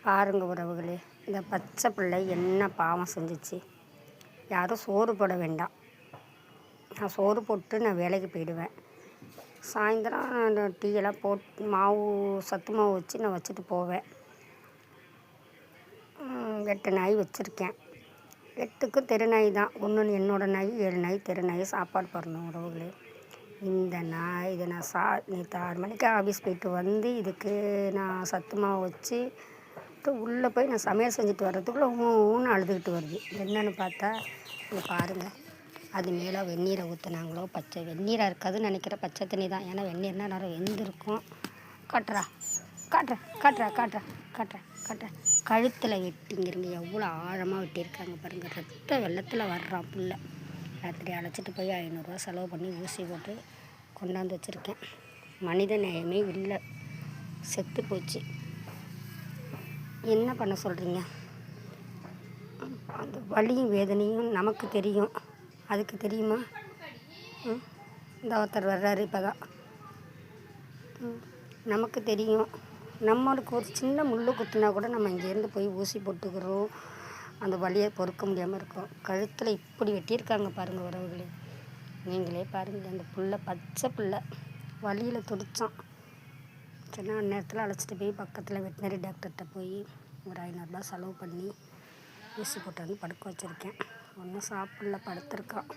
பாருங்க உறவுகளே, இந்த பச்சை பிள்ளை என்ன பாவம் செஞ்சிச்சு. யாரும் சோறு போட வேண்டாம், நான் சோறு போட்டு நான் வேலைக்கு போயிடுவேன். சாயந்தரம் அந்த டீயெல்லாம் போட்டு மாவு சத்து மாவு வச்சு நான் வச்சுட்டு போவேன். 8 நாய் வச்சுருக்கேன். 8க்கும் தெரு நாய் தான். ஒன்று என்னோடய நாய், 7 நாய் தெரு நாய் சாப்பாடு போடணும் உறவுகளே. இந்த நாய் இதை நான் நேற்று 6 மணிக்கு ஆஃபீஸ் போயிட்டு வந்து இதுக்கு நான் சத்து மாவு வச்சு உள்ளே போய் நான் சமையல் செஞ்சுட்டு வர்றதுக்குள்ளே ஊன்னு அழுதுகிட்டு வருது. என்னென்னு பார்த்தா இது பாருங்கள், அது மேலே வெந்நீரை ஊற்றுனாங்களோ, பச்சை வெந்நீராக இருக்காதுன்னு நினைக்கிற பச்சை தண்ணி தான். ஏன்னா வெந்நீர்னா நேரம் வெந்திருக்கும். காட்டுறா காட்டுறேன் காட்டுறேன் காட்டுறேன் காட்டுறேன் காட்டுறேன் கழுத்தில் வெட்டிங்கிறீங்க, எவ்வளோ ஆழமாக வெட்டியிருக்காங்க பாருங்கள். ரத்த வெள்ளத்தில் வர்றான் புள்ள. ராத்திரி அழைச்சிட்டு போய் 500 செலவு பண்ணி ஊசி போட்டு கொண்டாந்து வச்சுருக்கேன். மனித நேயமே இல்லை, செத்து போச்சு. என்ன பண்ண சொல்கிறீங்க? அந்த வலியும் வேதனையும் நமக்கு தெரியும், அதுக்கு தெரியுமா? இந்த ஒருத்தர் வர்றாரு இப்போ தான். நமக்கு தெரியும், நம்மளுக்கு ஒரு சின்ன முள் குத்துனா கூட நம்ம இங்கேருந்து போய் ஊசி போட்டுக்கிறோம். அந்த வலியை பொறுக்க முடியாமல் இருக்கும். கழுத்தில் இப்படி வெட்டியிருக்காங்க பாருங்கள் உறவுகளே. நீங்களே பாருங்கள், அந்த புள்ள பச்சை புள்ள வலியில் துடித்தான். சின்ன நேரத்தில் அழைச்சிட்டு போய் பக்கத்தில் வெட்டினரி டாக்டர்கிட்ட போய் ஒரு 500 செலவு பண்ணி ஊசி போட்டு வந்து படுக்க வச்சுருக்கேன். ஒன்றும் சாப்பிடல, படுத்துருக்கான்.